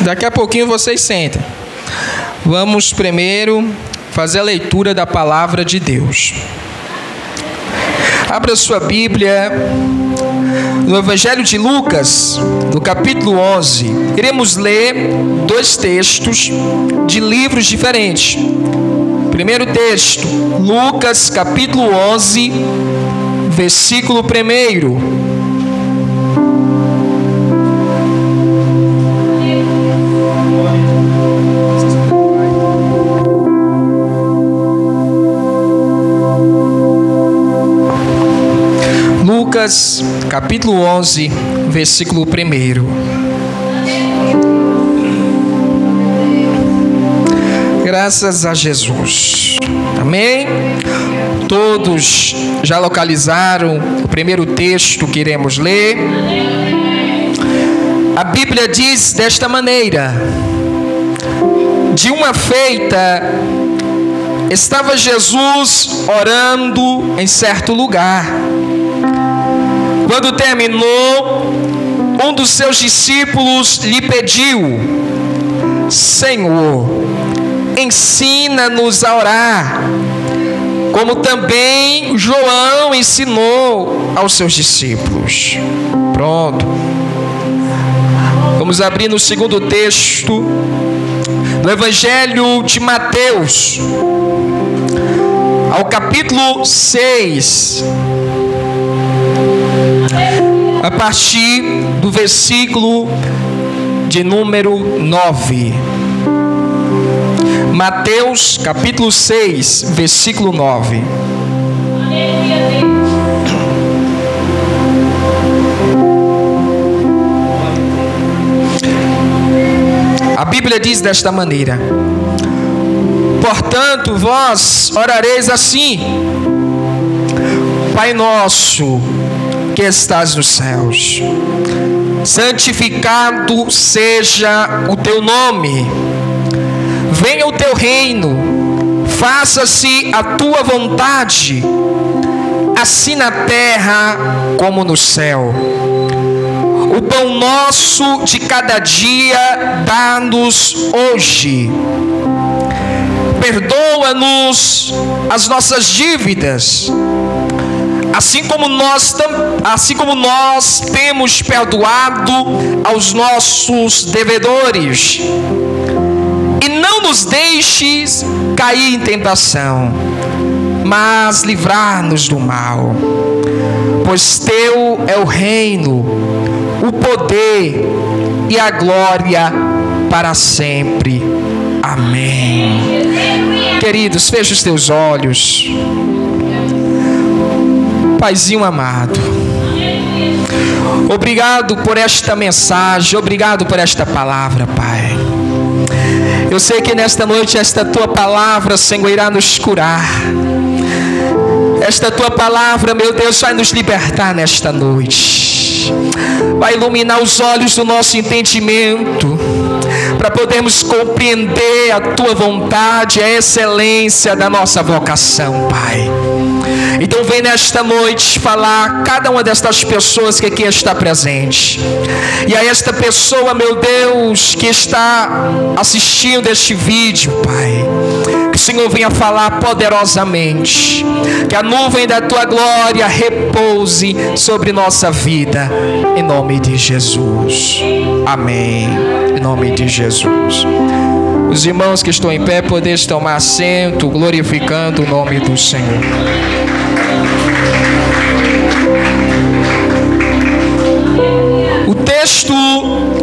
Daqui a pouquinho vocês sentem. Vamos primeiro fazer a leitura da palavra de Deus. Abra sua Bíblia no Evangelho de Lucas, no capítulo 11. Iremos ler dois textos de livros diferentes. Primeiro texto, Lucas, capítulo 11, versículo 1. Lucas, capítulo 11, versículo 1. Graças a Jesus. Amém? Todos já localizaram o primeiro texto que iremos ler? A Bíblia diz desta maneira: de uma feita, estava Jesus orando em certo lugar. Quando terminou, um dos seus discípulos lhe pediu: Senhor, ensina-nos a orar, como também João ensinou aos seus discípulos. Pronto. Vamos abrir no segundo texto, no Evangelho de Mateus, ao capítulo 6. A partir do versículo de número 9. Mateus, capítulo 6, versículo 9. A Bíblia diz desta maneira: portanto, vós orareis assim: Pai nosso, que estás nos céus, santificado seja o teu nome. Venha o teu reino, faça-se a tua vontade, assim na terra como no céu. O pão nosso de cada dia dá-nos hoje. Perdoa-nos as nossas dívidas, assim como nós temos perdoado aos nossos devedores. E não nos deixes cair em tentação, mas livrar-nos do mal. Pois teu é o reino, o poder e a glória para sempre. Amém. Queridos, feche os teus olhos. Paizinho amado, obrigado por esta mensagem, obrigado por esta palavra, Pai. Eu sei que nesta noite esta tua palavra, Senhor, irá nos curar. Esta tua palavra, meu Deus, vai nos libertar nesta noite. Vai iluminar os olhos do nosso entendimento, para podermos compreender a tua vontade, a excelência da nossa vocação, Pai. Então vem nesta noite falar a cada uma destas pessoas que aqui está presente. E a esta pessoa, meu Deus, que está assistindo este vídeo, Pai, que o Senhor venha falar poderosamente. Que a nuvem da tua glória repouse sobre nossa vida. Em nome de Jesus. Amém. Em nome de Jesus. Os irmãos que estão em pé, podem tomar assento, glorificando o nome do Senhor.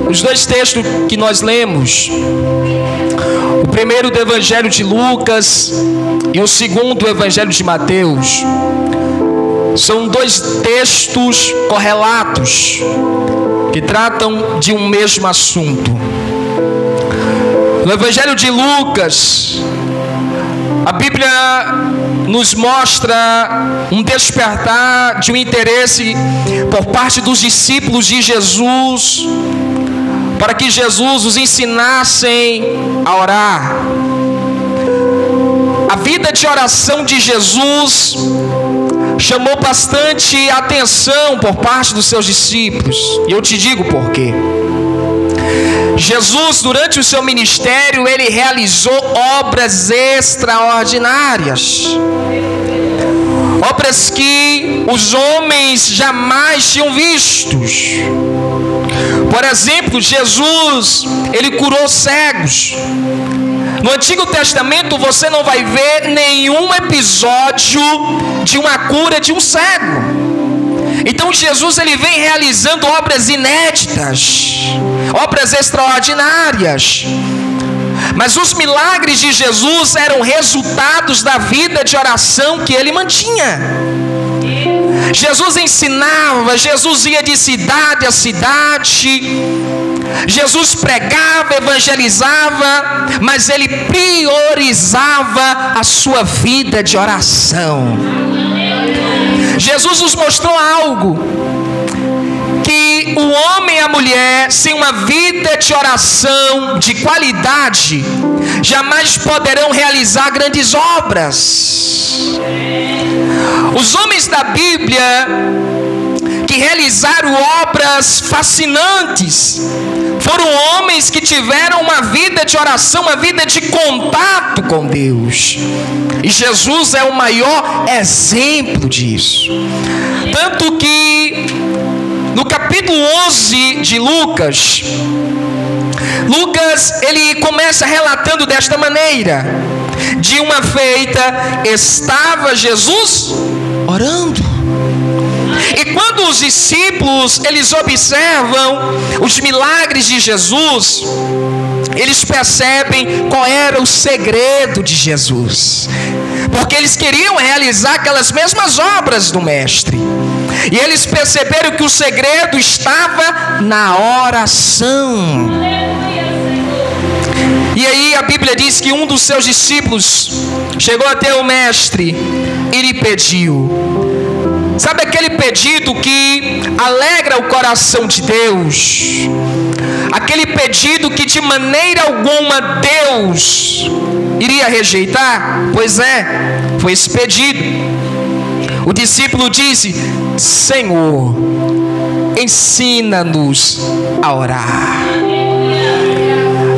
Os dois textos que nós lemos, o primeiro do Evangelho de Lucas e o segundo do Evangelho de Mateus, são dois textos correlatos que tratam de um mesmo assunto. No Evangelho de Lucas, a Bíblia nos mostra um despertar de um interesse por parte dos discípulos de Jesus, para que Jesus os ensinasse a orar. A vida de oração de Jesus chamou bastante atenção por parte dos seus discípulos. E eu te digo por quê. Jesus, durante o seu ministério, ele realizou obras extraordinárias. Obras que os homens jamais tinham vistos. Por exemplo, Jesus, ele curou cegos. No Antigo Testamento você não vai ver nenhum episódio de uma cura de um cego. Então Jesus, ele vem realizando obras inéditas, obras extraordinárias. Mas os milagres de Jesus eram resultados da vida de oração que ele mantinha. Jesus ensinava, Jesus ia de cidade a cidade, Jesus pregava, evangelizava, mas ele priorizava a sua vida de oração. Jesus nos mostrou algo, que o homem e a mulher sem uma vida de oração de qualidade jamais poderão realizar grandes obras. Os homens da Bíblia que realizaram obras fascinantes foram homens que tiveram uma vida de oração, uma vida de contato com Deus. E Jesus é o maior exemplo disso. Tanto que no capítulo 11 de Lucas, ele começa relatando desta maneira: de uma feita estava Jesus orando. E quando os discípulos, eles observam os milagres de Jesus, eles percebem qual era o segredo de Jesus, porque eles queriam realizar aquelas mesmas obras do Mestre. E eles perceberam que o segredo estava na oração. E aí a Bíblia diz que um dos seus discípulos chegou até o Mestre e lhe pediu. Sabe aquele pedido que alegra o coração de Deus? Aquele pedido que de maneira alguma Deus iria rejeitar? Pois é, foi esse pedido. O discípulo disse: Senhor, ensina-nos a orar.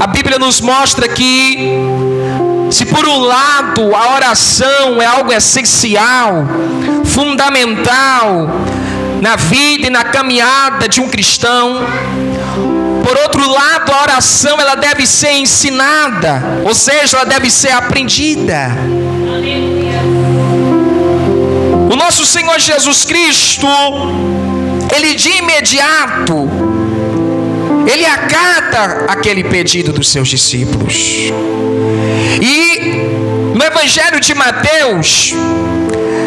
A Bíblia nos mostra que, se por um lado a oração é algo essencial, fundamental na vida e na caminhada de um cristão, por outro lado a oração ela deve ser ensinada, ou seja, ela deve ser aprendida. O nosso Senhor Jesus Cristo, ele de imediato, ele acata aquele pedido dos seus discípulos. E no Evangelho de Mateus,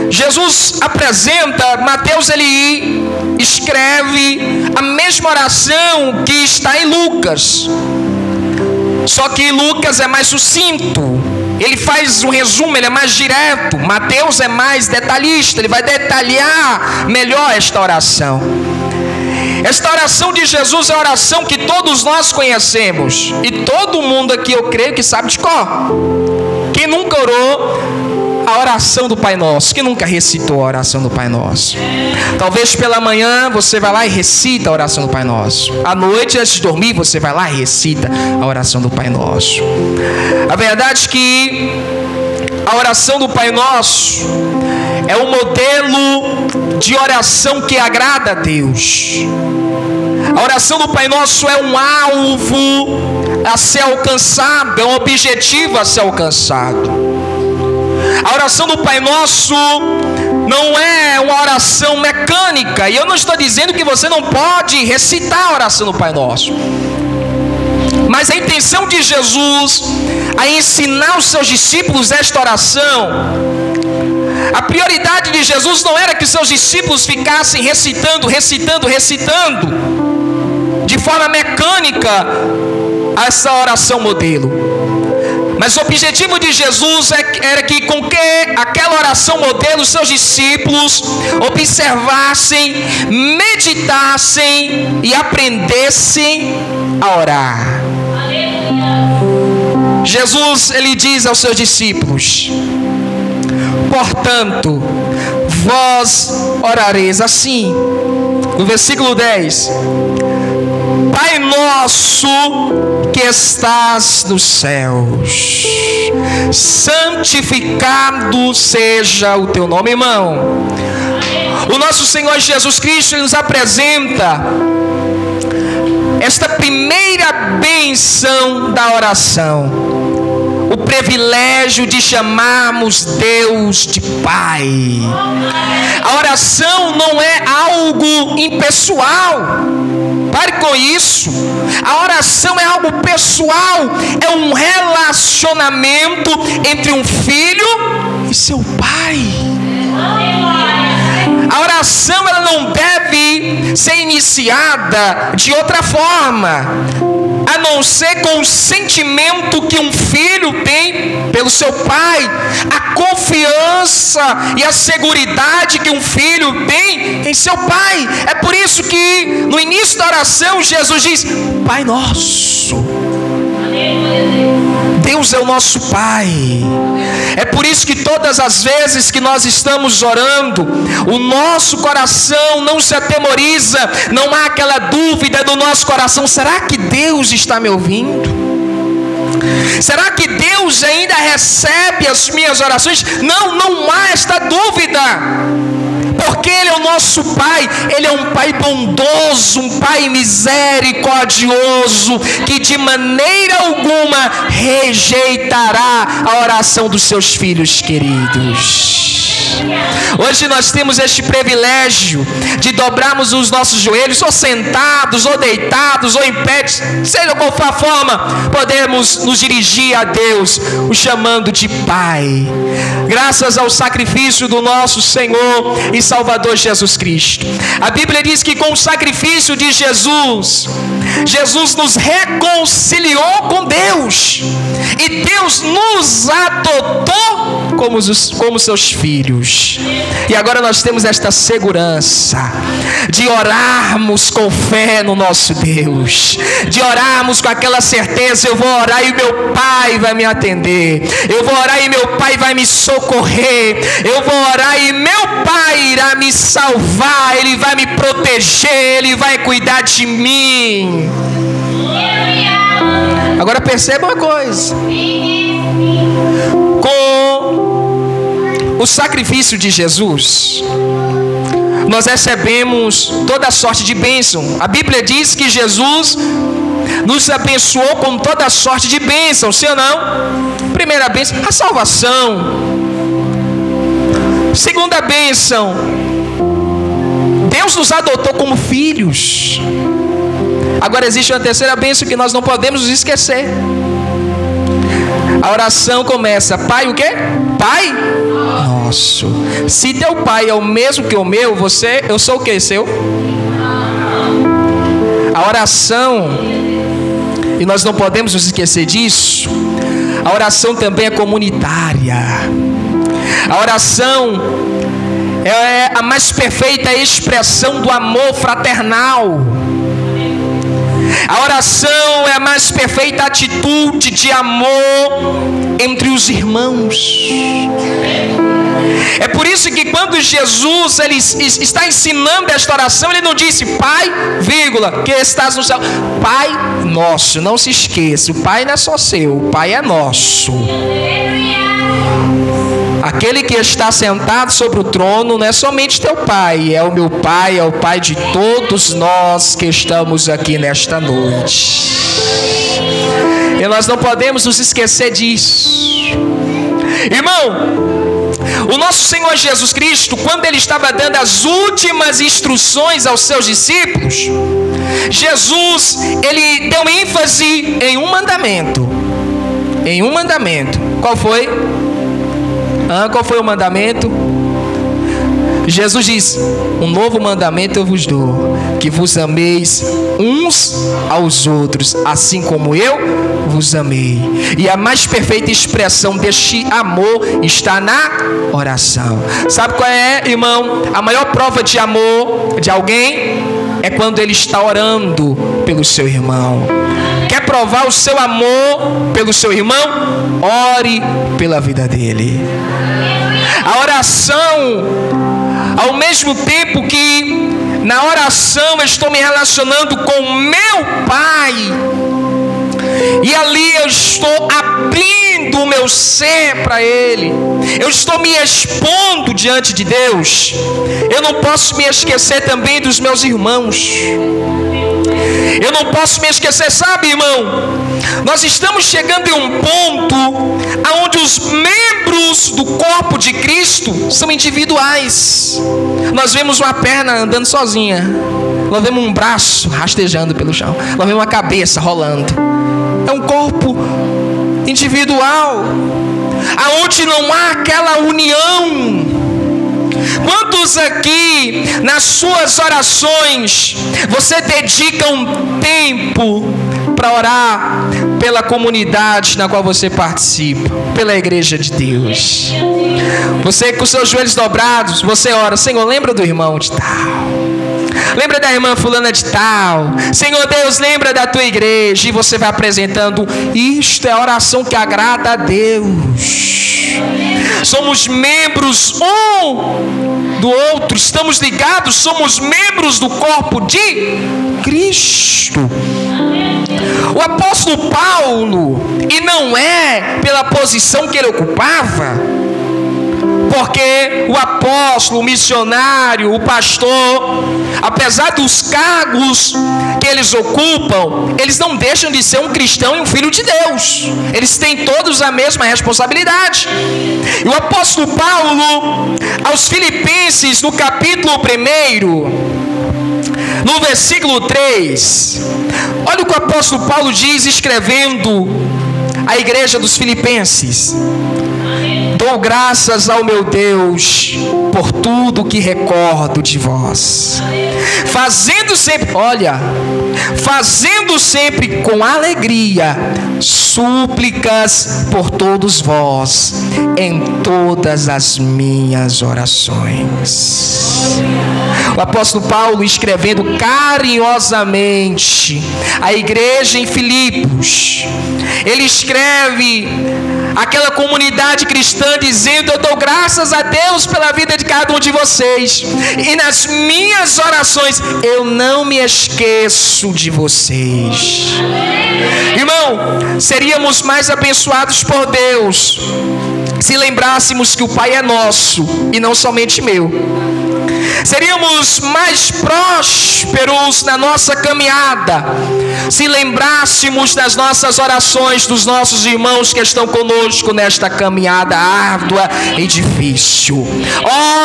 Jesus apresenta, Mateus ele escreve a mesma oração que está em Lucas, só que Lucas é mais sucinto, ele faz um resumo, ele é mais direto. Mateus é mais detalhista, ele vai detalhar melhor esta oração. Esta oração de Jesus é a oração que todos nós conhecemos, e todo mundo aqui eu creio que sabe de cor. Quem nunca orou a oração do Pai Nosso? Quem nunca recitou a oração do Pai Nosso? Talvez pela manhã você vai lá e recita a oração do Pai Nosso. À noite, antes de dormir, você vai lá e recita a oração do Pai Nosso. A verdade é que a oração do Pai Nosso é um modelo de oração que agrada a Deus. A oração do Pai Nosso é um alvo a ser alcançado, é um objetivo a ser alcançado. A oração do Pai Nosso não é uma oração mecânica, e eu não estou dizendo que você não pode recitar a oração do Pai Nosso, mas a intenção de Jesus a ensinar os seus discípulos esta oração, a prioridade de Jesus não era que os seus discípulos ficassem recitando de forma mecânica essa oração modelo, mas o objetivo de Jesus era que com que aquela oração modelo os seus discípulos observassem, meditassem e aprendessem a orar. Jesus ele diz aos seus discípulos: portanto, vós orareis assim. No versículo 10: Pai nosso que estás nos céus, santificado seja o teu nome, irmão. O nosso Senhor Jesus Cristo nos apresenta esta primeira bênção da oração, o privilégio de chamarmos Deus de Pai. A oração não é algo impessoal. Pare com isso. A oração é algo pessoal, é um relacionamento entre um filho e seu pai. A oração ela não deve ser iniciada de outra forma, a não ser com o sentimento que um filho tem pelo seu pai, a confiança e a seguridade que um filho tem em seu pai. É por isso que no início da oração Jesus diz: Pai nosso. Deus é o nosso Pai. É por isso que todas as vezes que nós estamos orando, o nosso coração não se atemoriza, não há aquela dúvida do nosso coração: será que Deus está me ouvindo? Será que Deus ainda recebe as minhas orações? Não há esta dúvida, porque Ele é o nosso Pai. Ele é um Pai bondoso, um Pai misericordioso, que de maneira alguma rejeitará a oração dos seus filhos queridos. Hoje nós temos este privilégio de dobrarmos os nossos joelhos, ou sentados, ou deitados, ou em pé, seja qual for a forma, podemos nos dirigir a Deus, o chamando de Pai, graças ao sacrifício do nosso Senhor e Salvador Jesus Cristo. A Bíblia diz que com o sacrifício de Jesus, Jesus nos reconciliou com Deus, e Deus nos adotou como seus filhos. E agora nós temos esta segurança de orarmos com fé no nosso Deus, de orarmos com aquela certeza: eu vou orar e meu Pai vai me atender, eu vou orar e meu Pai vai me socorrer, eu vou orar e meu Pai irá me salvar, Ele vai me proteger, Ele vai cuidar de mim. Agora perceba uma coisa: com o sacrifício de Jesus, nós recebemos toda sorte de bênção. A Bíblia diz que Jesus nos abençoou com toda sorte de bênção, sim ou não? Primeira bênção, a salvação. Segunda bênção, Deus nos adotou como filhos. Agora existe uma terceira bênção que nós não podemos nos esquecer. A oração começa: Pai o quê? Pai nosso. Se teu pai é o mesmo que o meu, eu sou o quê? Seu? A oração, e nós não podemos nos esquecer disso, a oração também é comunitária. A oração é a mais perfeita expressão do amor fraternal. A oração é a mais perfeita atitude de amor entre os irmãos. É por isso que quando Jesus ele está ensinando esta oração, ele não disse Pai, vírgula, que estás no céu. Pai nosso, não se esqueça, o Pai não é só seu, o Pai é nosso. Aquele que está sentado sobre o trono não é somente teu Pai, é o meu Pai, é o Pai de todos nós que estamos aqui nesta noite. E nós não podemos nos esquecer disso. Irmão, o nosso Senhor Jesus Cristo, quando Ele estava dando as últimas instruções aos seus discípulos, Jesus, Ele deu ênfase em um mandamento. Em um mandamento. Qual foi? Qual foi o mandamento? Jesus diz: um novo mandamento eu vos dou, que vos ameis uns aos outros, assim como eu vos amei. E a mais perfeita expressão deste amor está na oração. Sabe qual é, irmão? A maior prova de amor de alguém é quando ele está orando pelo seu irmão. Quer provar o seu amor pelo seu irmão? Ore pela vida dele. A oração, ao mesmo tempo que Na oração eu estou me relacionando com o meu Pai. E ali eu estou abrindo o meu ser para Ele. Eu estou me expondo diante de Deus. Eu não posso me esquecer também dos meus irmãos. Eu não posso me esquecer, sabe, irmão? Nós estamos chegando em um ponto onde os membros do corpo de Cristo são individuais. Nós vemos uma perna andando sozinha. Nós vemos um braço rastejando pelo chão. Nós vemos uma cabeça rolando. É um corpo individual, aonde não há aquela união. Quantos aqui, nas suas orações, você dedica um tempo para orar pela comunidade na qual você participa, pela igreja de Deus? Você com seus joelhos dobrados, você ora: Senhor, lembra do irmão de tal, lembra da irmã fulana de tal. Senhor Deus, lembra da tua igreja. E você vai apresentando. Isto é a oração que agrada a Deus. Somos membros um do outro, estamos ligados, somos membros do corpo de Cristo. O apóstolo Paulo, e não é pela posição que ele ocupava, porque o apóstolo, o missionário, o pastor, apesar dos cargos que eles ocupam, eles não deixam de ser um cristão e um filho de Deus. Eles têm todos a mesma responsabilidade. E o apóstolo Paulo, aos Filipenses, no capítulo 1, no versículo 3, olha o que o apóstolo Paulo diz, escrevendo à igreja dos Filipenses: dou graças ao meu Deus por tudo que recordo de vós, fazendo sempre com alegria súplicas por todos vós em todas as minhas orações. O apóstolo Paulo, escrevendo carinhosamente à igreja em Filipos, ele escreve aquela comunidade cristã dizendo: eu dou graças a Deus pela vida de cada um de vocês, e nas minhas orações eu não me esqueço de vocês. Irmão, seríamos mais abençoados por Deus se lembrássemos que o Pai é nosso e não somente meu. Seríamos mais prósperos na nossa caminhada se lembrássemos das nossas orações dos nossos irmãos que estão conosco nesta caminhada árdua e difícil.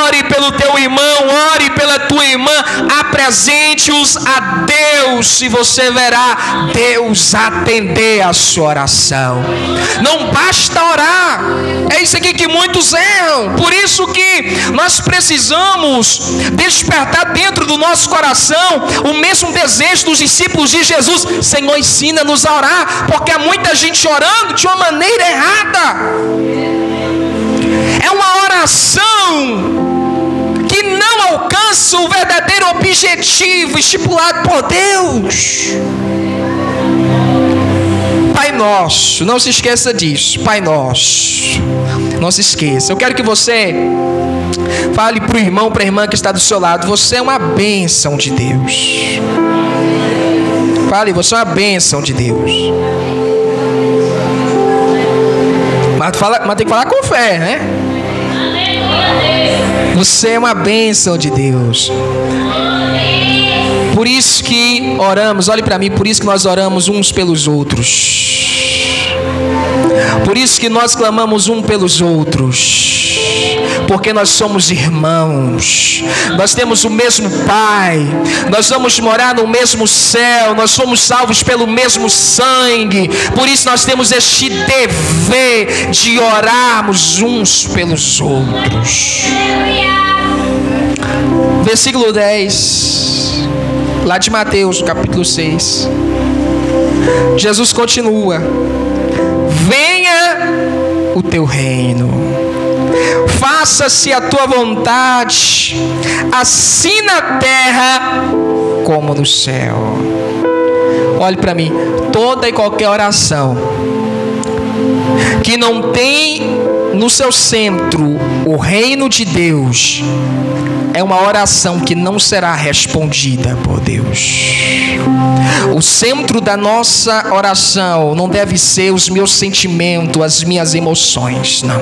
Ore pelo teu irmão, ore pela tua irmã, apresente-os a Deus e você verá Deus atender a sua oração. Não basta orar, é isso aqui que muitos erram. Por isso que nós precisamos despertar dentro do nosso coração o mesmo desejo dos discípulos de Jesus: Senhor, ensina-nos a orar, porque há muita gente orando de uma maneira errada. É uma oração que não alcança o verdadeiro objetivo estipulado por Deus. Pai nosso, não se esqueça disso. Pai nosso, não se esqueça. Eu quero que você fale para o irmão, para a irmã que está do seu lado: você é uma bênção de Deus. Fale: você é uma bênção de Deus. Mas tem que falar com fé, né? Você é uma bênção de Deus. Por isso que oramos, olhe para mim, por isso que nós oramos uns pelos outros. Por isso que nós clamamos um pelos outros. Porque nós somos irmãos, nós temos o mesmo Pai, nós vamos morar no mesmo céu, nós somos salvos pelo mesmo sangue. Por isso nós temos este dever de orarmos uns pelos outros. Versículo 10, lá de Mateus, capítulo 6. Jesus continua: venha o teu reino, faça-se a tua vontade, assim na terra como no céu. Olhe para mim, toda e qualquer oração que não tem no seu centro o reino de Deus é uma oração que não será respondida por Deus. O centro da nossa oração não deve ser os meus sentimentos, as minhas emoções, não.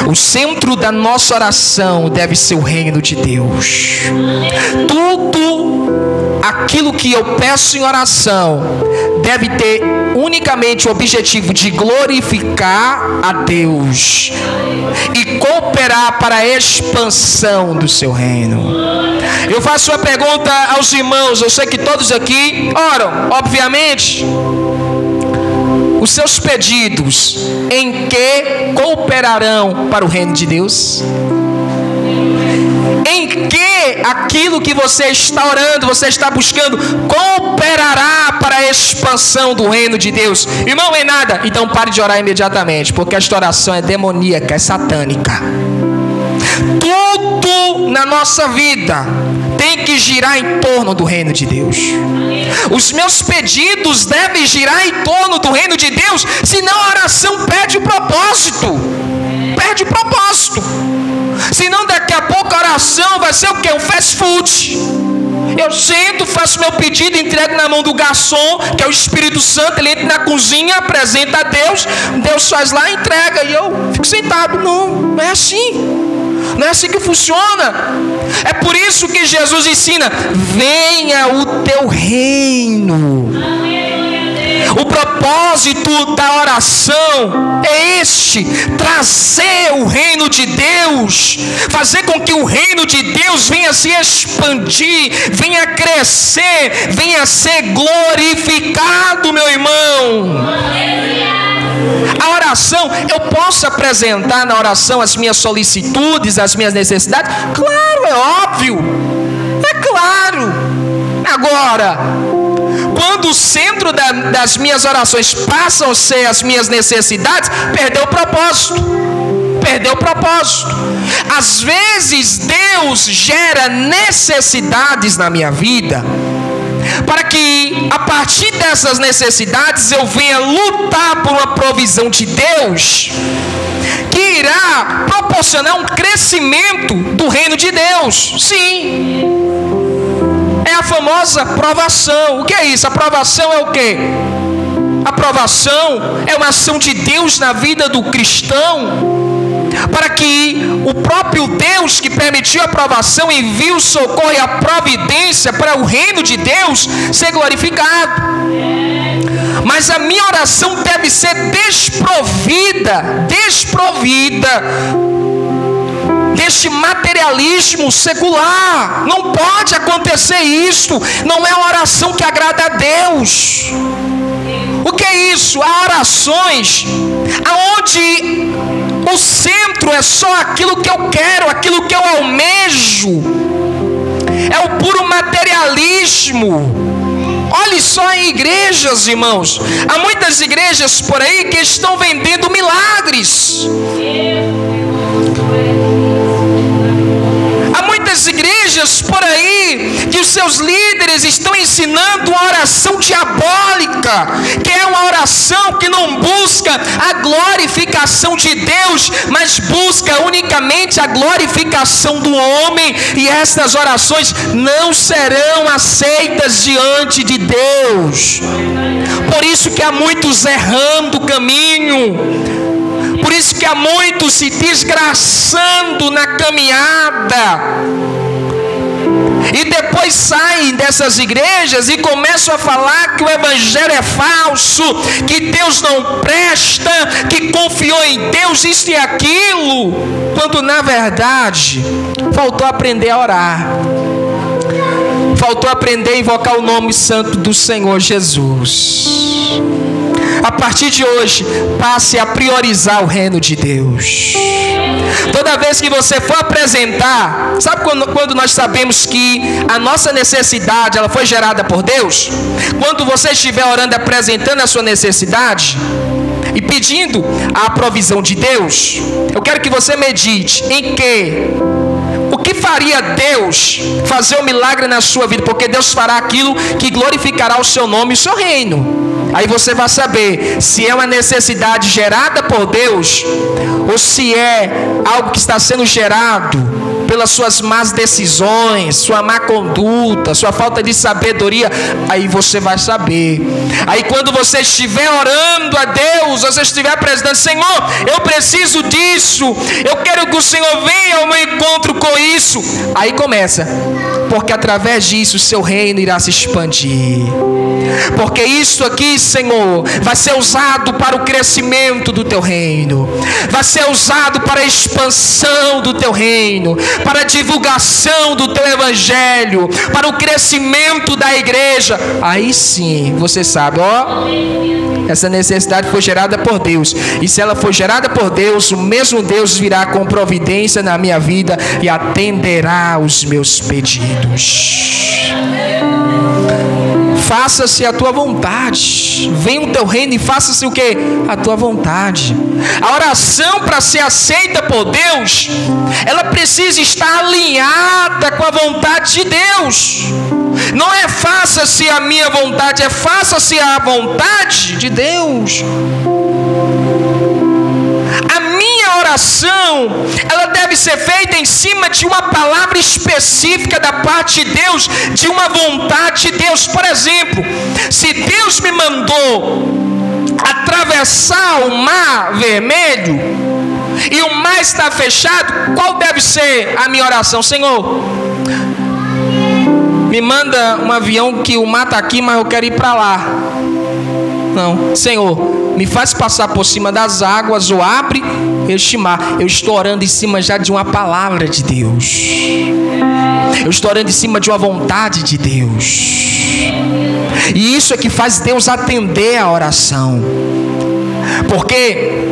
O centro da nossa oração deve ser o reino de Deus. Tudo aquilo que eu peço em oração deve ter unicamente o objetivo de glorificar a Deus e cooperar para a expansão do seu reino. Eu faço uma pergunta aos irmãos, eu sei que todos aqui oram, obviamente. Os seus pedidos em que cooperarão para o reino de Deus? Em que aquilo que você está orando, você está buscando, cooperará para a expansão do reino de Deus? Irmão, em nada. Então pare de orar imediatamente, porque esta oração é demoníaca, é satânica. Tudo na nossa vida tem que girar em torno do reino de Deus. Os meus pedidos devem girar em torno do reino de Deus, senão a oração perde o propósito. Perde o propósito. Senão daqui a pouco a oração vai ser o quê? Um fast food. Eu sento, faço meu pedido, entrego na mão do garçom, que é o Espírito Santo. Ele entra na cozinha, apresenta a Deus, Deus faz lá, entrega, e eu fico sentado. Não é assim. Não é assim que funciona. É por isso que Jesus ensina: venha o teu reino. O propósito da oração é este: trazer o reino de Deus, fazer com que o reino de Deus venha se expandir, venha crescer, venha ser glorificado, meu irmão. A oração, eu posso apresentar na oração as minhas solicitudes, as minhas necessidades? Claro, é óbvio, é claro. Agora, quando o centro das minhas orações passam a ser as minhas necessidades, perdeu o propósito. Perdeu o propósito. Às vezes Deus gera necessidades na minha vida, para que a partir dessas necessidades eu venha lutar por uma provisão de Deus, que irá proporcionar um crescimento do reino de Deus. Sim. É a famosa provação. O que é isso? A provação é o quê? A provação é uma ação de Deus na vida do cristão, para que o próprio Deus que permitiu a provação envie o socorro e a providência para o reino de Deus ser glorificado. Mas a minha oração deve ser desprovida deste materialismo secular. Não pode acontecer isto. Não é uma oração que agrada a Deus. O que é isso? Há orações aonde o centro é só aquilo que eu quero, aquilo que eu almejo. É o puro materialismo. Olhe só em igrejas, irmãos. Há muitas igrejas por aí que estão vendendo milagres. Há muitas igrejas por aí que os seus líderes estão ensinando uma oração diabólica, que é uma oração que não busca a glorificação de Deus, mas busca unicamente a glorificação do homem, e essas orações não serão aceitas diante de Deus. Por isso que há muitos errando o caminho. Por isso que há muitos se desgraçando na caminhada. E depois saem dessas igrejas e começam a falar que o evangelho é falso, que Deus não presta, que confiou em Deus, isso e aquilo. Quando na verdade faltou aprender a orar. Faltou aprender a invocar o nome santo do Senhor Jesus. A partir de hoje, passe a priorizar o reino de Deus. Toda vez que você for apresentar, sabe quando nós sabemos que a nossa necessidade ela foi gerada por Deus? Quando você estiver orando, apresentando a sua necessidade e pedindo a provisão de Deus, eu quero que você medite em o que faria Deus fazer um milagre na sua vida, porque Deus fará aquilo que glorificará o seu nome e o seu reino. Aí você vai saber se é uma necessidade gerada por Deus ou se é algo que está sendo gerado pelas suas más decisões, sua má conduta, sua falta de sabedoria, aí você vai saber. Aí quando você estiver orando a Deus, você estiver apresentando: Senhor, eu preciso disso, eu quero que o Senhor venha ao meu encontro com isso. Aí começa, porque através disso o seu reino irá se expandir. Porque isso aqui, Senhor, vai ser usado para o crescimento do teu reino, vai ser usado para a expansão do teu reino, para a divulgação do teu evangelho, para o crescimento da igreja. Aí sim, você sabe, ó, essa necessidade foi gerada por Deus. E se ela foi gerada por Deus, o mesmo Deus virá com providência na minha vida e atenderá os meus pedidos. Faça-se a tua vontade. Venha o teu reino e faça-se o que? A tua vontade. A oração, para ser aceita por Deus, ela precisa estar alinhada com a vontade de Deus. Não é faça-se a minha vontade, é faça-se a vontade de Deus. A minha oração, ela deve ser feita em cima de uma palavra específica da parte de Deus, de uma vontade de Deus. Por exemplo, se Deus me mandou atravessar o mar vermelho e o mar está fechado, qual deve ser a minha oração? Senhor, me manda um avião que o mar está aqui, mas eu quero ir para lá. Não, Senhor, me faz passar por cima das águas, ou abre este mar. Eu estou orando em cima já de uma palavra de Deus. Eu estou orando em cima de uma vontade de Deus. E isso é que faz Deus atender a oração. Porque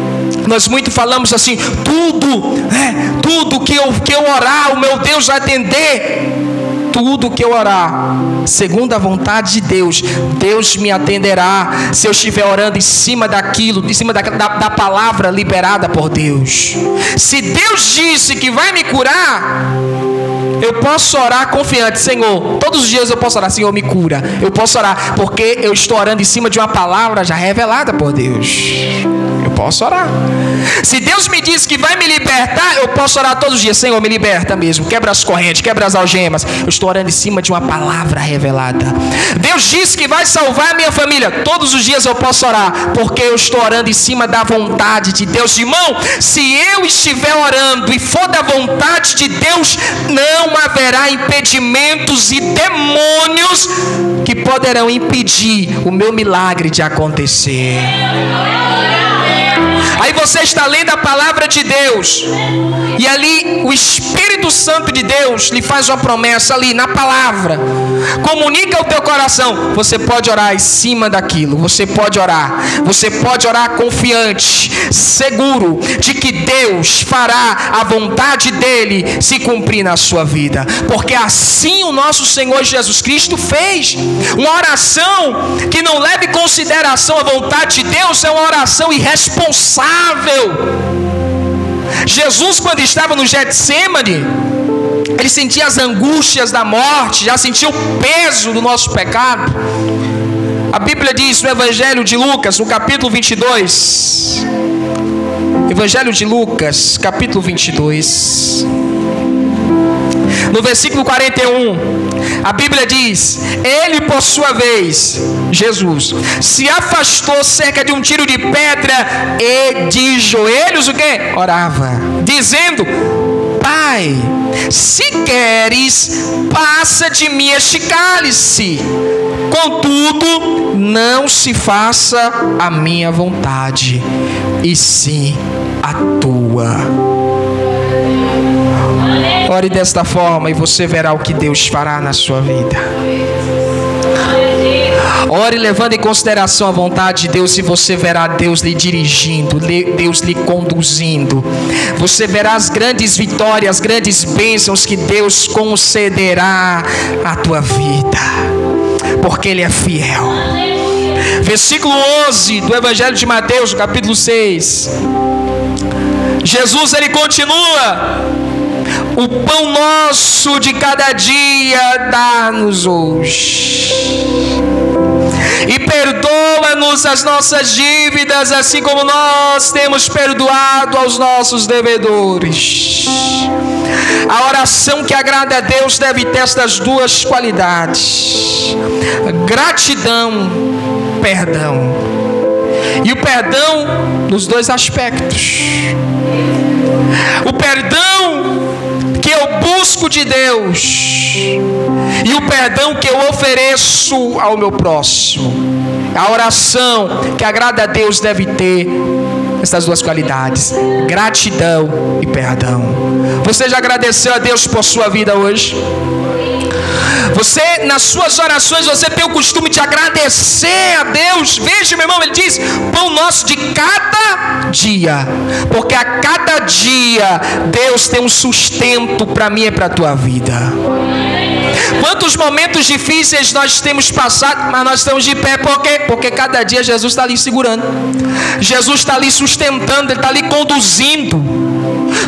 nós muito falamos assim: tudo que eu orar, o meu Deus vai atender. Tudo que eu orar, segundo a vontade de Deus, Deus me atenderá. Se eu estiver orando em cima daquilo, em cima da palavra liberada por Deus. Se Deus disse que vai me curar, eu posso orar confiante: Senhor, todos os dias eu posso orar: Senhor, me cura. Eu posso orar, porque eu estou orando em cima de uma palavra já revelada por Deus. Eu posso orar. Se Deus me diz que vai me libertar, eu posso orar todos os dias: Senhor, me liberta mesmo, quebra as correntes, quebra as algemas. Eu estou orando em cima de uma palavra revelada. Deus disse que vai salvar a minha família, todos os dias eu posso orar, porque eu estou orando em cima da vontade de Deus. Irmão, se eu estiver orando e for da vontade de Deus, não haverá impedimentos e demônios que poderão impedir o meu milagre de acontecer. Aí você está lendo a palavra de Deus, e ali o Espírito Santo de Deus lhe faz uma promessa ali na palavra, comunica ao teu coração. Você pode orar em cima daquilo, você pode orar confiante, seguro de que Deus fará a vontade dele se cumprir na sua vida, porque assim o nosso Senhor Jesus Cristo fez. Uma oração que não leva em consideração a vontade de Deus é uma oração irresponsável. Jesus, quando estava no Getsêmani, ele sentia as angústias da morte, já sentia o peso do nosso pecado. A Bíblia diz no Evangelho de Lucas, no capítulo 22, Evangelho de Lucas, capítulo 22, no versículo 41, a Bíblia diz: ele, por sua vez, Jesus, se afastou cerca de um tiro de pedra e de joelhos, o quê? Orava, dizendo: Pai, se queres, passa de mim este cálice, contudo, não se faça a minha vontade, e sim a tua. Ore desta forma e você verá o que Deus fará na sua vida. Ore levando em consideração a vontade de Deus, e você verá Deus lhe dirigindo, Deus lhe conduzindo. Você verá as grandes vitórias, as grandes bênçãos que Deus concederá à tua vida, porque Ele é fiel. Versículo 11 do Evangelho de Mateus, capítulo 6. Jesus, ele continua: o pão nosso de cada dia dá-nos hoje, e perdoa-nos as nossas dívidas, assim como nós temos perdoado aos nossos devedores. A oração que agrada a Deus deve ter estas duas qualidades: gratidão, perdão. E o perdão nos dois aspectos. O perdão que eu busco de Deus e o perdão que eu ofereço ao meu próximo. A oração que agrada a Deus deve ter essas duas qualidades: gratidão e perdão. Você já agradeceu a Deus por sua vida hoje? Você, nas suas orações, você tem o costume de agradecer a Deus? Veja, meu irmão, ele diz: pão nosso de cada dia, porque a cada dia Deus tem um sustento para mim e para a tua vida. Quantos momentos difíceis nós temos passado, mas nós estamos de pé, por quê? Porque cada dia Jesus está ali segurando, Jesus está ali sustentando, Ele está ali conduzindo.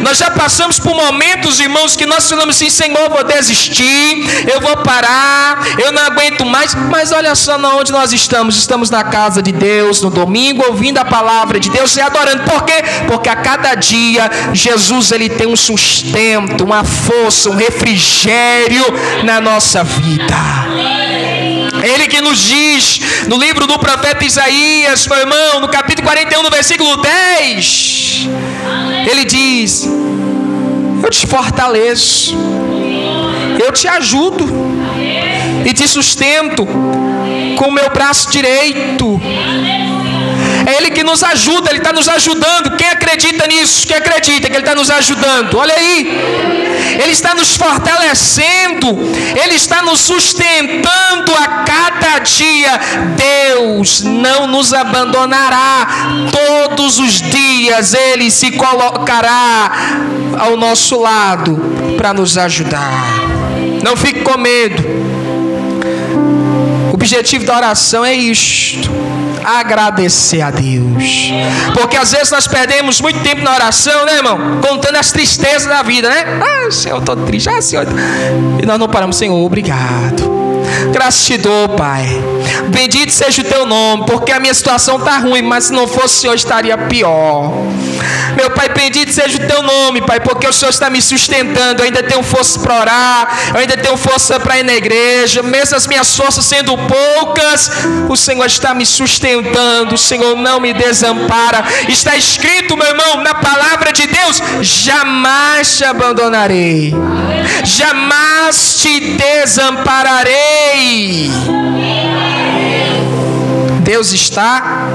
Nós já passamos por momentos, irmãos, que nós falamos assim: Senhor, eu vou desistir, eu vou parar, eu não aguento mais. Mas olha só onde nós estamos. Estamos na casa de Deus, no domingo, ouvindo a palavra de Deus e adorando. Por quê? Porque a cada dia Jesus, Ele tem um sustento, uma força, um refrigério na nossa vida. Ele que nos diz no livro do profeta Isaías, meu irmão, no capítulo 41, no versículo 10, ele diz: eu te fortaleço, eu te ajudo e te sustento com o meu braço direito. É Ele que nos ajuda, Ele está nos ajudando. Quem acredita nisso? Quem acredita que Ele está nos ajudando? Olha aí, Ele está nos fortalecendo, Ele está nos sustentando a cada dia. Deus não nos abandonará. Todos os dias Ele se colocará ao nosso lado para nos ajudar. Não fique com medo. O objetivo da oração é isto: agradecer a Deus. Porque às vezes nós perdemos muito tempo na oração, né, irmão? Contando as tristezas da vida, né? Ah, Senhor, eu estou triste. Ah, Senhor. E nós não paramos. Senhor, obrigado. Graças te dou, Pai. Bendito seja o teu nome, porque a minha situação está ruim, mas se não fosse o Senhor estaria pior. Meu Pai, bendito seja o teu nome, Pai, porque o Senhor está me sustentando. Eu ainda tenho força para orar, eu ainda tenho força para ir na igreja. Mesmo as minhas forças sendo poucas, o Senhor está me sustentando. O Senhor não me desampara. Está escrito, meu irmão, na palavra de Deus: jamais te abandonarei, jamais te desampararei. Deus está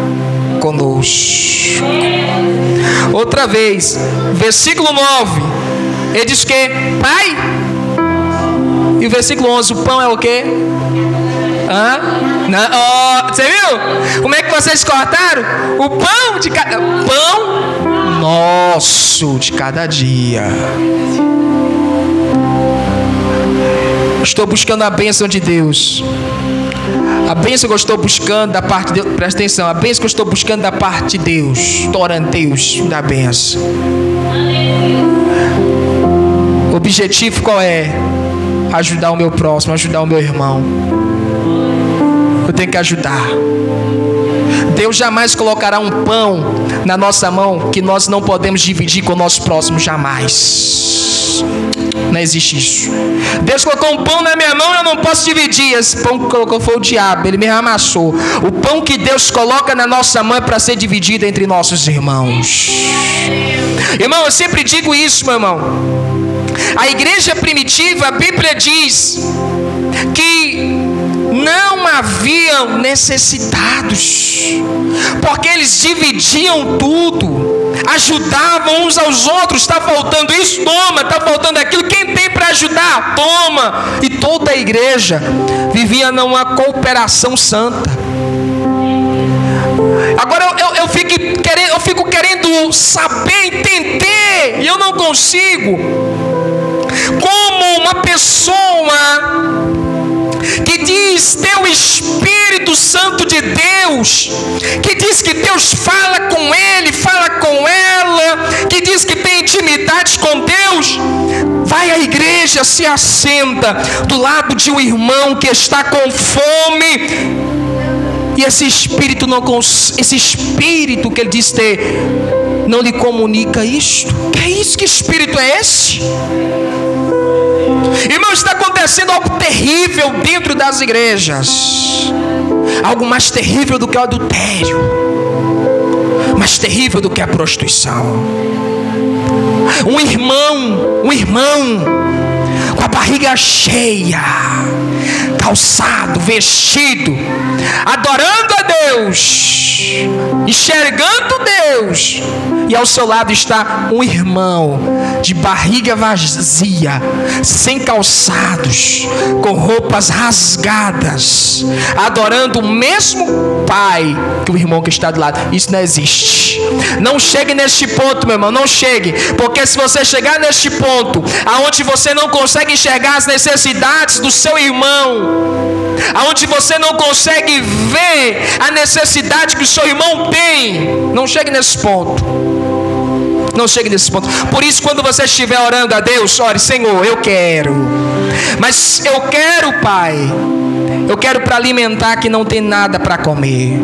conosco. Outra vez, versículo 9, ele diz o quê? Pai. E o versículo 11, o pão é o quê? Não, oh, você viu? Como é que vocês cortaram? O pão de cada... Pão nosso de cada dia. Estou buscando a bênção de Deus. A bênção que eu estou buscando da parte de Deus, presta atenção, a bênção que eu estou buscando da parte de Deus, estou orando, Deus, da bênção. O objetivo qual é? Ajudar o meu próximo, ajudar o meu irmão. Eu tenho que ajudar. Deus jamais colocará um pão na nossa mão que nós não podemos dividir com o nosso próximo, jamais. Não existe isso. Deus colocou um pão na minha mão, eu não posso dividir. Esse pão que colocou foi o diabo, ele me amassou. O pão que Deus coloca na nossa mão é para ser dividido entre nossos irmãos. Irmão, eu sempre digo isso, meu irmão. A igreja primitiva, a Bíblia diz que não haviam necessitados, porque eles dividiam tudo, ajudavam uns aos outros. Está faltando isso? Toma. Está faltando aquilo? Quem tem para ajudar? Toma. E toda a igreja vivia numa cooperação santa. Agora eu fico querendo saber, entender, e eu não consigo. Como uma pessoa que diz ter o Espírito Santo de Deus, que diz que Deus fala com ele, fala com ela, que diz que tem intimidade com Deus, vai à igreja, se assenta do lado de um irmão que está com fome, e esse espírito que ele diz ter não lhe comunica isto? Que é isso? Que espírito é esse? Irmão, está acontecendo algo terrível dentro das igrejas. Algo mais terrível do que o adultério, mais terrível do que a prostituição. Um irmão com a barriga cheia, calçado, vestido, adorando a Deus, enxergando Deus, e ao seu lado está um irmão de barriga vazia, sem calçados, com roupas rasgadas, adorando o mesmo Pai que o irmão que está do lado. Isso não existe. Não chegue neste ponto, meu irmão, não chegue, porque se você chegar neste ponto, aonde você não consegue enxergar as necessidades do seu irmão, aonde você não consegue ver a necessidade que o seu irmão tem, não chegue nesse ponto. Não chegue nesse ponto. Por isso, quando você estiver orando a Deus, ore: Senhor, eu quero, mas eu quero, Pai, eu quero para alimentar quem não tem nada para comer.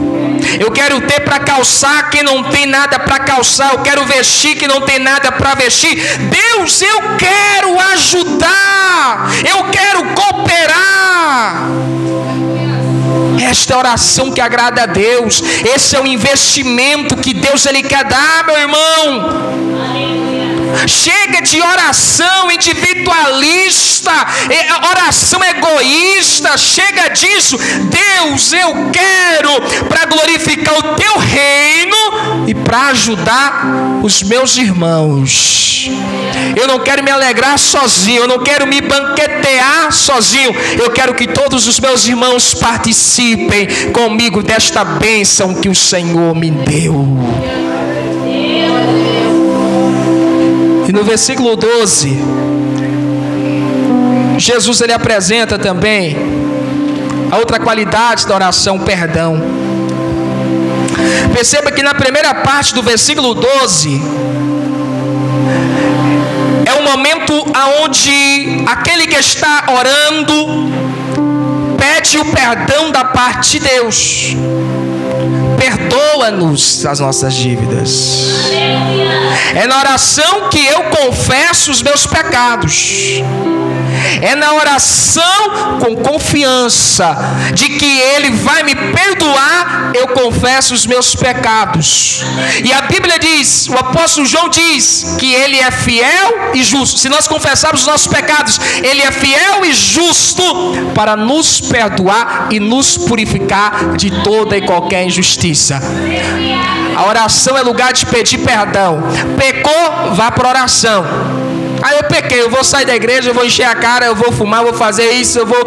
Eu quero ter para calçar quem não tem nada para calçar. Eu quero vestir quem não tem nada para vestir. Deus, eu quero ajudar. Eu quero cooperar. Esta é a oração que agrada a Deus. Esse é o investimento que Deus Ele quer dar, meu irmão. Chega de oração individualista, oração egoísta. Chega disso. Deus, eu quero para glorificar o teu reino e para ajudar os meus irmãos. Eu não quero me alegrar sozinho, eu não quero me banquetear sozinho. Eu quero que todos os meus irmãos participem comigo desta bênção que o Senhor me deu. E no versículo 12, Jesus ele apresenta também a outra qualidade da oração, perdão. Perceba que na primeira parte do versículo 12 é um momento onde aquele que está orando pede o perdão da parte de Deus. Perdoa-nos as nossas dívidas. É na oração que eu confesso os meus pecados. É na oração com confiança de que Ele vai me perdoar, eu confesso os meus pecados. E a Bíblia diz, o apóstolo João diz que Ele é fiel e justo. Se nós confessarmos os nossos pecados, Ele é fiel e justo para nos perdoar e nos purificar de toda e qualquer injustiça. A oração é lugar de pedir perdão. Pecou, vá para a oração. Aí eu pequei, eu vou sair da igreja, eu vou encher a cara, eu vou fumar, eu vou fazer isso, eu vou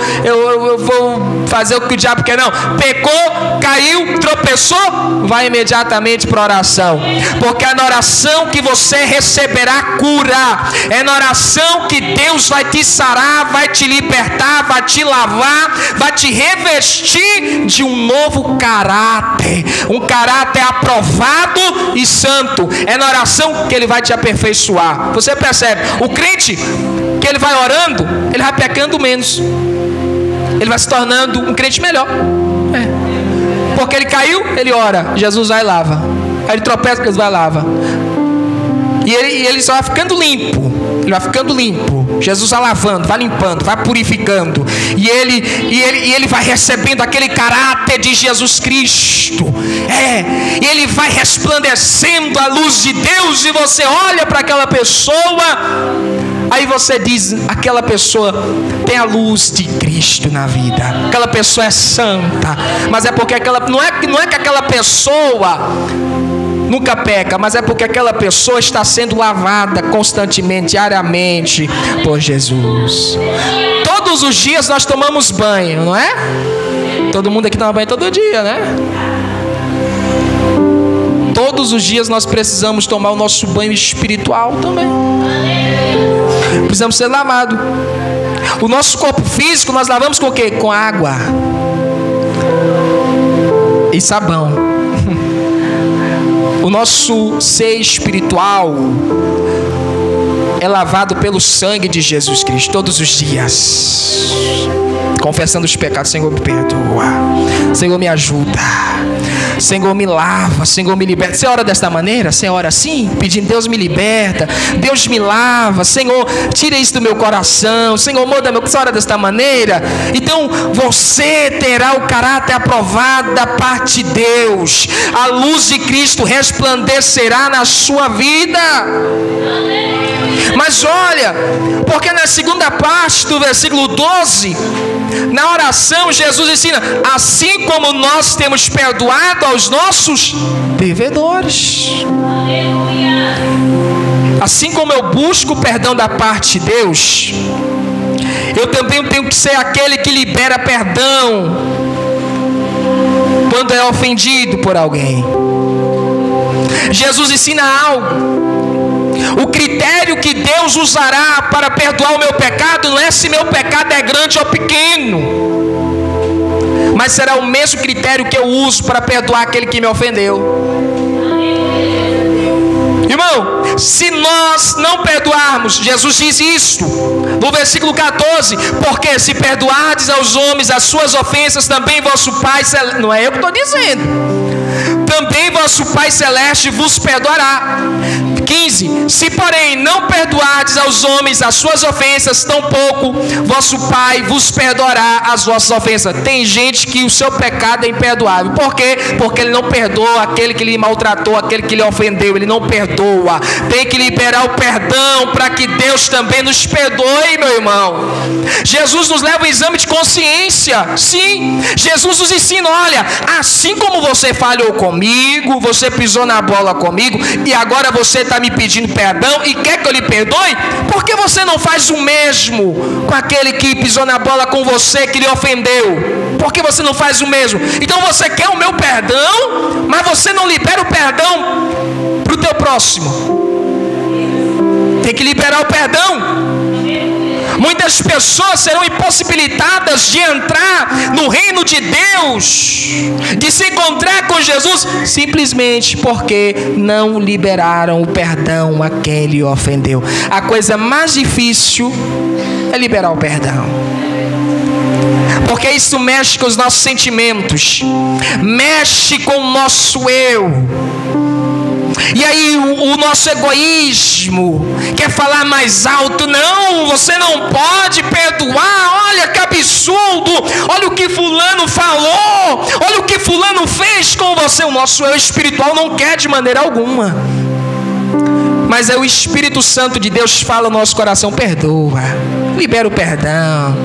fazer o que o diabo quer. Não, pecou, caiu, tropeçou, vai imediatamente para a oração. Porque é na oração que você receberá cura. É na oração que Deus vai te sarar, vai te libertar, vai te lavar, vai te revestir de um novo caráter. Um caráter aprovado e santo. É na oração que Ele vai te aperfeiçoar. Você percebe? O crente que ele vai orando, ele vai pecando menos. Ele vai se tornando um crente melhor. Porque ele caiu, ele ora. Jesus vai e lava. Aí ele tropeça, Jesus vai e lava. E ele só vai ficando limpo. Ele vai ficando limpo. Jesus vai lavando, vai limpando, vai purificando. E ele vai recebendo aquele caráter de Jesus Cristo. E ele vai resplandecendo a luz de Deus. E você olha para aquela pessoa, aí você diz: aquela pessoa tem a luz de Cristo na vida. Aquela pessoa é santa. Mas é porque não é que aquela pessoa nunca peca, mas é porque aquela pessoa está sendo lavada constantemente, diariamente por Jesus. Todos os dias nós tomamos banho, não é? Todo mundo aqui toma banho todo dia, né? Todos os dias nós precisamos tomar o nosso banho espiritual também. Precisamos ser lavados. O nosso corpo físico nós lavamos com o quê? Com água e sabão. O nosso ser espiritual é lavado pelo sangue de Jesus Cristo todos os dias. confessando os pecados. Senhor, me perdoa. Senhor, me ajuda. Senhor, me lava. Senhor, me liberta. Você ora desta maneira? Você ora assim? Pedindo, Deus me liberta. Deus me lava. Senhor, tira isso do meu coração. Senhor, muda meu... Você ora desta maneira? Então, você terá o caráter aprovado da parte de Deus. A luz de Cristo resplandecerá na sua vida. Mas olha, porque na segunda parte do versículo 12, na oração, Jesus ensina: assim como nós temos perdoado aos nossos devedores. Assim como eu busco o perdão da parte de Deus, eu também tenho que ser aquele que libera perdão quando é ofendido por alguém. Jesus ensina algo. O critério que Deus usará para perdoar o meu pecado não é se meu pecado é grande ou pequeno, mas será o mesmo critério que eu uso para perdoar aquele que me ofendeu. Irmão, se nós não perdoarmos, Jesus diz isso no versículo 14: porque se perdoardes aos homens as suas ofensas, também vosso Pai Celeste, não é eu que estou dizendo, também vosso Pai Celeste vos perdoará. 15: se porém não perdoardes aos homens as suas ofensas, tampouco vosso Pai vos perdoará as vossas ofensas. Tem gente que o seu pecado é imperdoável. Por quê? Porque ele não perdoa aquele que lhe maltratou, aquele que lhe ofendeu. Ele não perdoa. Tem que liberar o perdão para que Deus também nos perdoe, meu irmão. Jesus nos leva ao exame de consciência. Sim, Jesus nos ensina: olha, assim como você falhou comigo, você pisou na bola comigo, e agora você está me pedindo perdão e quer que eu lhe perdoe, por que você não faz o mesmo com aquele que pisou na bola com você, que lhe ofendeu? Por que você não faz o mesmo? Então você quer o meu perdão, mas você não libera o perdão para o teu próximo. Tem que liberar o perdão. Muitas pessoas serão impossibilitadas de entrar no reino de Deus, de se encontrar com Jesus, simplesmente porque não liberaram o perdão a quem lhe ofendeu. A coisa mais difícil é liberar o perdão, porque isso mexe com os nossos sentimentos, mexe com o nosso eu. E aí o nosso egoísmo quer falar mais alto: não, você não pode perdoar, olha que absurdo, olha o que fulano falou, olha o que fulano fez com você. O nosso eu espiritual não quer de maneira alguma, mas é o Espírito Santo de Deus que fala no nosso coração: perdoa, libera o perdão.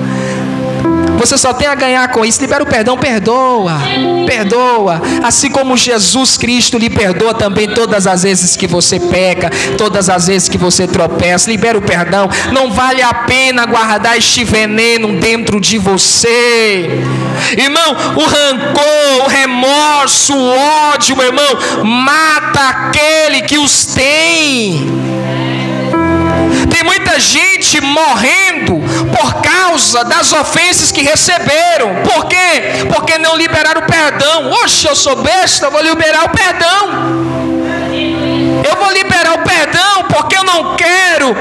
Você só tem a ganhar com isso. Libera o perdão, perdoa. Perdoa. Assim como Jesus Cristo lhe perdoa também todas as vezes que você peca, todas as vezes que você tropeça. Libera o perdão. Não vale a pena guardar este veneno dentro de você. Irmão, o rancor, o remorso, o ódio, meu irmão, mata aquele que os tem. Tem muita gente morrendo por causa das ofensas que receberam. Por quê? Porque não liberaram o perdão. Oxe, eu sou besta, eu vou liberar o perdão. Eu vou liberar o perdão porque eu não quero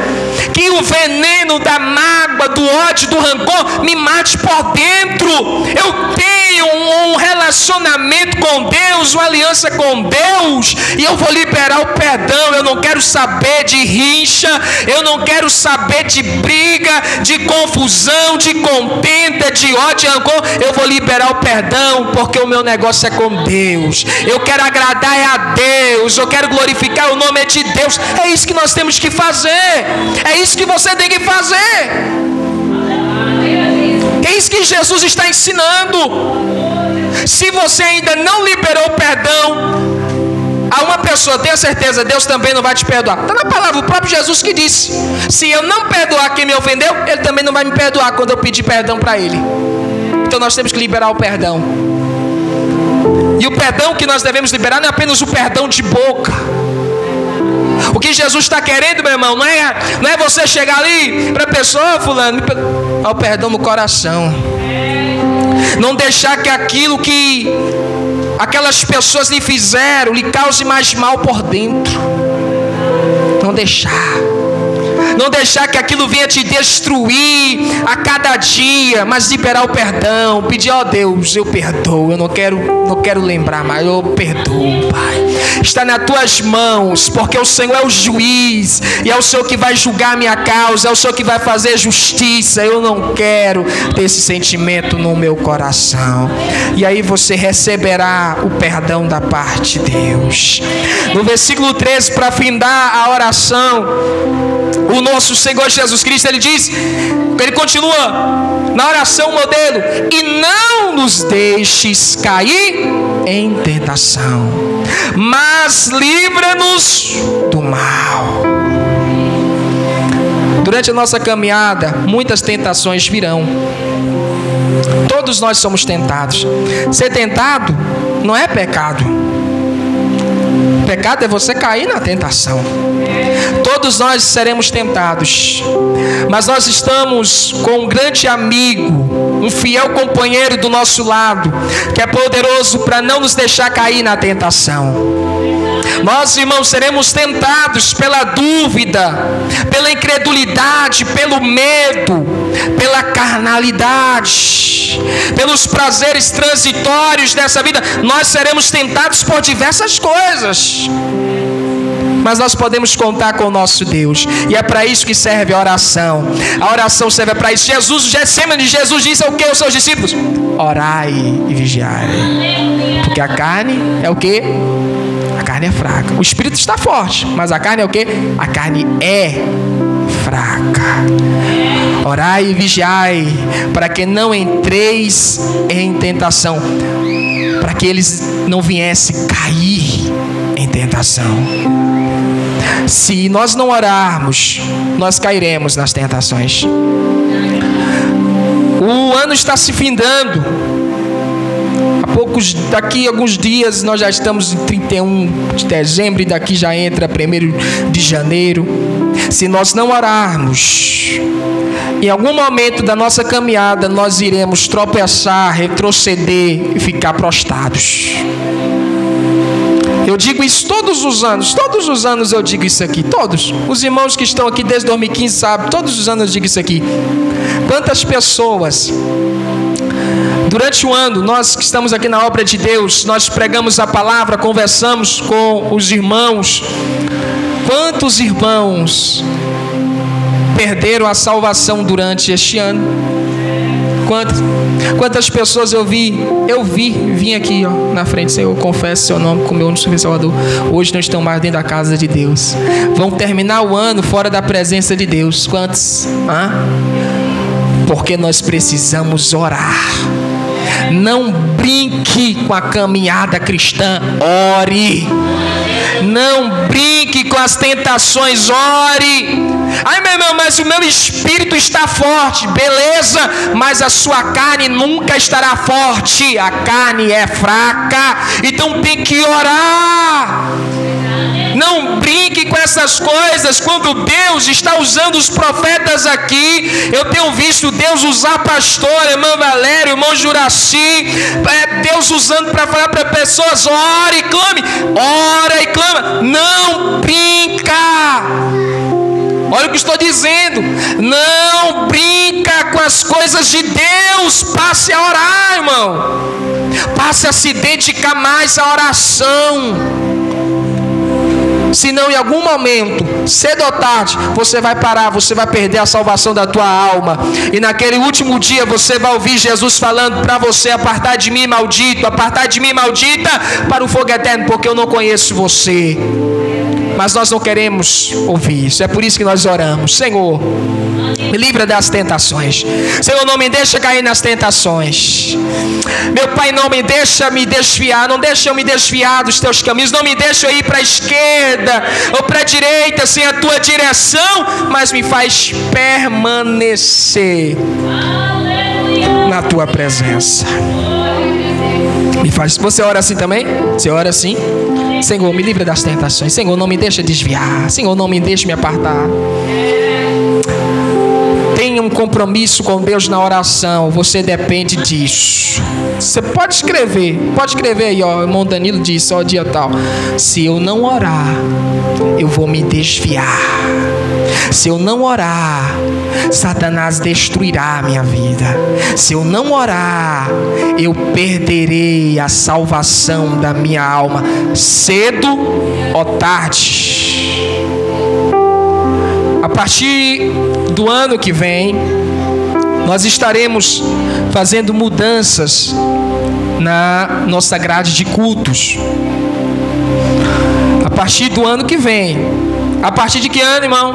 que o veneno da mágoa, do ódio, do rancor me mate por dentro. Eu tenho um relacionamento com Deus, uma aliança com Deus, e eu vou liberar o perdão. Eu não quero saber de rixa, eu não quero saber de briga, de confusão, de contenda, de ódio e rancor. Eu vou liberar o perdão porque o meu negócio é com Deus. Eu quero agradar a Deus, eu quero glorificar o nome de Deus. É isso que nós temos que fazer. É isso que você tem que fazer. É isso que Jesus está ensinando. Se você ainda não liberou o perdão a uma pessoa, tenha certeza, Deus também não vai te perdoar. Está na palavra, o próprio Jesus que disse: se eu não perdoar quem me ofendeu, Ele também não vai me perdoar quando eu pedir perdão para Ele. Então nós temos que liberar o perdão. E o perdão que nós devemos liberar não é apenas o perdão de boca. O que Jesus está querendo, meu irmão, não é você chegar ali para a pessoa: fulano, ao perdão no coração. Não deixar que aquilo que aquelas pessoas lhe fizeram lhe cause mais mal por dentro. Não deixar. não deixar que aquilo venha te destruir a cada dia, mas liberar o perdão, pedir: ó Deus, eu perdoo, eu não quero lembrar mais, eu perdoo, Pai. Está nas tuas mãos, porque o Senhor é o juiz, e é o Senhor que vai julgar a minha causa, é o Senhor que vai fazer justiça. Eu não quero ter esse sentimento no meu coração. E aí você receberá o perdão da parte de Deus. No versículo 13, para findar a oração, o nosso Senhor Jesus Cristo, ele continua na oração modelo: e não nos deixes cair em tentação, mas livra-nos do mal. Durante a nossa caminhada, muitas tentações virão. Todos nós somos tentados. Ser tentado não é pecado. Pecado é você cair na tentação. Todos nós seremos tentados, mas nós estamos com um grande amigo, um fiel companheiro do nosso lado, que é poderoso para não nos deixar cair na tentação. Nós, irmãos, seremos tentados pela dúvida, pela incredulidade, pelo medo, pela carnalidade, pelos prazeres transitórios dessa vida. Nós seremos tentados por diversas coisas, mas nós podemos contar com o nosso Deus, e é para isso que serve a oração. A oração serve para isso. Jesus disse o que aos seus discípulos? Orai e vigiai, porque a carne é o que? A carne é fraca. O espírito está forte, mas a carne é o que? A carne é fraca. Orai e vigiai, para que não entreis em tentação, para que eles não viessem cair em tentação. Se nós não orarmos, nós cairemos nas tentações. O ano está se findando. Daqui a alguns dias nós já estamos em 31 de dezembro, e daqui já entra 1º de janeiro. Se nós não orarmos, em algum momento da nossa caminhada nós iremos tropeçar, retroceder e ficar prostrados. Eu digo isso todos os anos eu digo isso aqui, todos. Os irmãos que estão aqui desde 2015 sabem, todos os anos eu digo isso aqui. Quantas pessoas, durante o ano, nós que estamos aqui na obra de Deus, nós pregamos a palavra, conversamos com os irmãos. Quantos irmãos perderam a salvação durante este ano? Quantas pessoas eu vim aqui na frente: Senhor, confesso seu nome como meu único Salvador. Hoje não estão mais dentro da casa de Deus. Vão terminar o ano fora da presença de Deus. Quantos? Porque nós precisamos orar. Não brinque com a caminhada cristã, ore. Não brinque com as tentações, ore. Ai, meu irmão, mas o meu espírito está forte. Beleza, mas a sua carne nunca estará forte. A carne é fraca, então tem que orar. Não brinque com essas coisas. Quando Deus está usando os profetas aqui, eu tenho visto Deus usar pastor, irmão Valério, irmão Juraci, Deus usando para falar para pessoas: ore e clame, ora e clama. Não brinca. Olha o que estou dizendo. Não brinca com as coisas de Deus. Passe a orar, irmão. Passe a se dedicar mais à oração. Senão, em algum momento, cedo ou tarde, você vai parar, você vai perder a salvação da tua alma. E naquele último dia você vai ouvir Jesus falando para você: apartai de mim, maldito, apartai de mim, maldita, para o fogo eterno, porque eu não conheço você. Mas nós não queremos ouvir isso. É por isso que nós oramos: Senhor, me livra das tentações. Senhor, não me deixa cair nas tentações. Meu Pai, não me deixa me desviar. Não deixa eu me desviar dos teus caminhos. Não me deixa eu ir para a esquerda ou para a direita sem a tua direção, mas me faz permanecer na tua presença. Me faz. Você ora assim também? Você ora assim? Senhor, me livra das tentações. Senhor, não me deixa desviar. Senhor, não me deixa me apartar. tenha um compromisso com Deus na oração, você depende disso. Você pode escrever aí, ó, o irmão Danilo disse, ó, dia tal. Se eu não orar, eu vou me desviar. Se eu não orar, Satanás destruirá a minha vida. Se eu não orar, eu perderei a salvação da minha alma, cedo ou tarde. A partir do ano que vem, nós estaremos fazendo mudanças na nossa grade de cultos. A partir do ano que vem. A partir de que ano, irmão?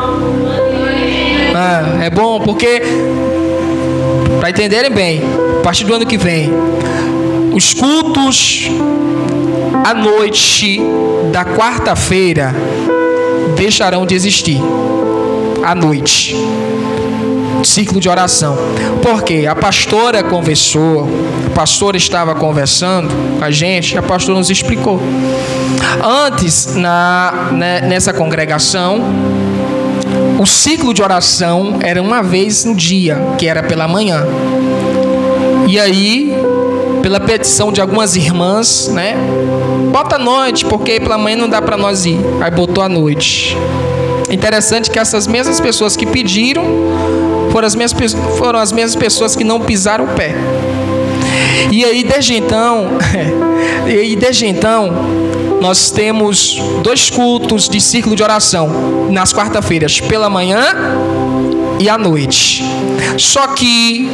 É bom porque, para entenderem bem, a partir do ano que vem, os cultos à noite da quarta-feira deixarão de existir. À noite. Ciclo de oração. Porque a pastora conversou, a pastora estava conversando com a gente, a pastora nos explicou. Antes, nessa congregação, o ciclo de oração era uma vez no dia, que era pela manhã. E aí, pela petição de algumas irmãs, né? Bota à noite, porque pela manhã não dá para nós ir. Aí botou à noite. Interessante que essas mesmas pessoas que pediram foram as mesmas pessoas que não pisaram o pé. E aí desde então nós temos 2 cultos de ciclo de oração nas quarta-feiras, pela manhã e à noite. Só que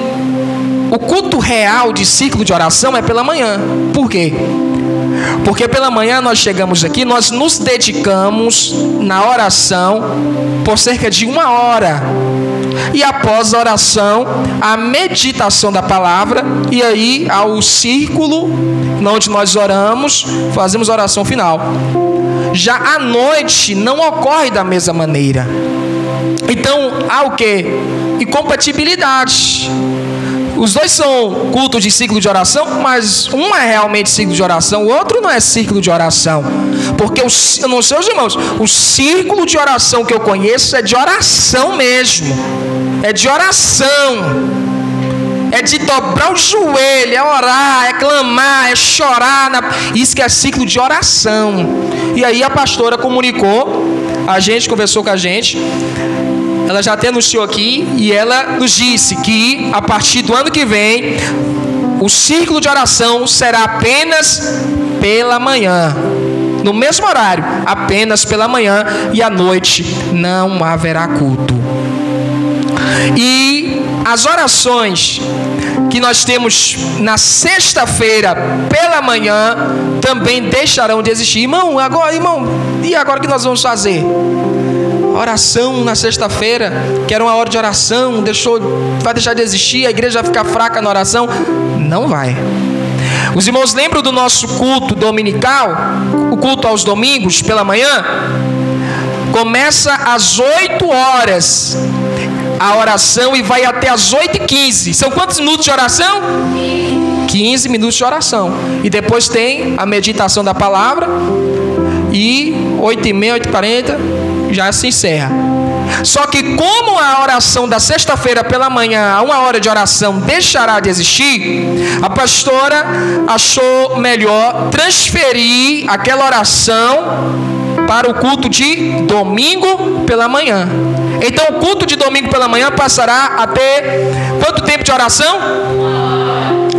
o culto real de ciclo de oração é pela manhã. Por quê? Porque pela manhã nós chegamos aqui, nós nos dedicamos na oração por cerca de 1 hora. E após a oração, a meditação da palavra, e aí ao círculo onde nós oramos, fazemos a oração final. Já à noite não ocorre da mesma maneira. Então há o quê? Incompatibilidade. Os dois são cultos de ciclo de oração, mas um é realmente ciclo de oração, o outro não é ciclo de oração. Porque, eu não sei os irmãos, o círculo de oração que eu conheço é de oração mesmo. É de oração. É de dobrar o joelho, é orar, é clamar, é chorar. Isso que é ciclo de oração. E aí a pastora comunicou, conversou com a gente. Ela já até anunciou aqui e ela nos disse que a partir do ano que vem o círculo de oração será apenas pela manhã, no mesmo horário, apenas pela manhã, e à noite não haverá culto. E as orações que nós temos na sexta-feira pela manhã também deixarão de existir. Irmão, e agora o que nós vamos fazer? Oração na sexta-feira, que era uma hora de oração, vai deixar de existir, a igreja vai ficar fraca na oração? Não vai. Os irmãos lembram do nosso culto dominical? O culto aos domingos pela manhã? Começa às 8 horas a oração e vai até às 8h15. São quantos minutos de oração? 15 minutos de oração. E depois tem a meditação da palavra. E 8h30, 8h40 já se encerra. Só que como a oração da sexta-feira pela manhã, a 1 hora de oração, deixará de existir, a pastora achou melhor transferir aquela oração para o culto de domingo pela manhã. Então o culto de domingo pela manhã passará a ter quanto tempo de oração?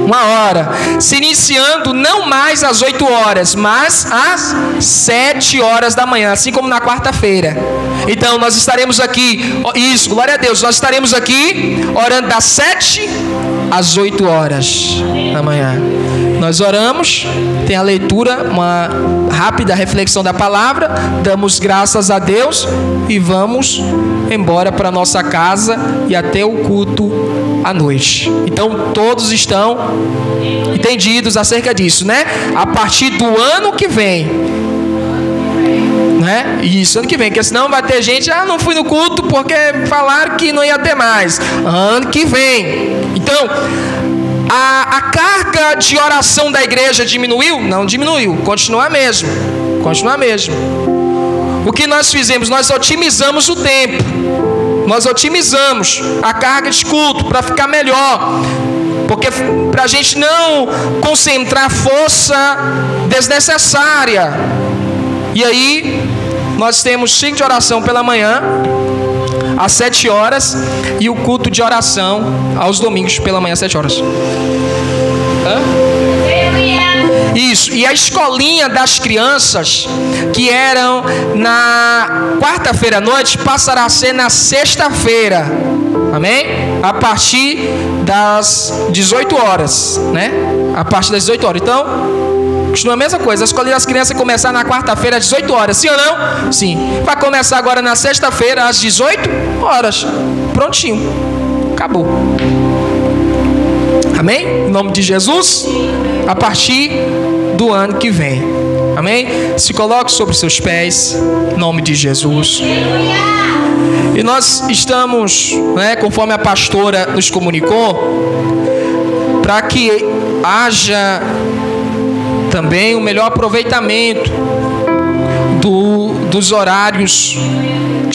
1 hora, se iniciando não mais às 8 horas, mas às 7 horas da manhã, assim como na quarta-feira. Então nós estaremos aqui, isso, glória a Deus, nós estaremos aqui orando das 7 às 8 horas da manhã. Nós oramos, tem a leitura, uma rápida reflexão da palavra, damos graças a Deus e vamos embora para nossa casa e até o culto à noite. Então todos estão entendidos acerca disso, né? A partir do ano que vem, né? Isso, ano que vem, porque senão vai ter gente, não fui no culto porque falaram que não ia ter mais. Ano que vem. Então, a carga de oração da igreja diminuiu? Não diminuiu, continua mesmo. Continua mesmo. O que nós fizemos? Nós otimizamos o tempo. nós otimizamos a carga de culto para ficar melhor, porque para a gente não concentrar força desnecessária. E aí nós temos ciclo de oração pela manhã às 7 horas e o culto de oração aos domingos pela manhã às 7 horas. Isso, e a escolinha das crianças, que eram na quarta-feira à noite, passará a ser na sexta-feira, amém? A partir das 18 horas, né? A partir das 18 horas. Então, continua a mesma coisa, a escolinha das crianças vai começar na quarta-feira às 18 horas, sim ou não? Sim. Vai começar agora na sexta-feira às 18 horas. Prontinho. Acabou. Amém? Em nome de Jesus, a partir do ano que vem. Amém? Se coloque sobre seus pés, em nome de Jesus. E nós estamos, né, conforme a pastora nos comunicou, para que haja também o melhor aproveitamento dos horários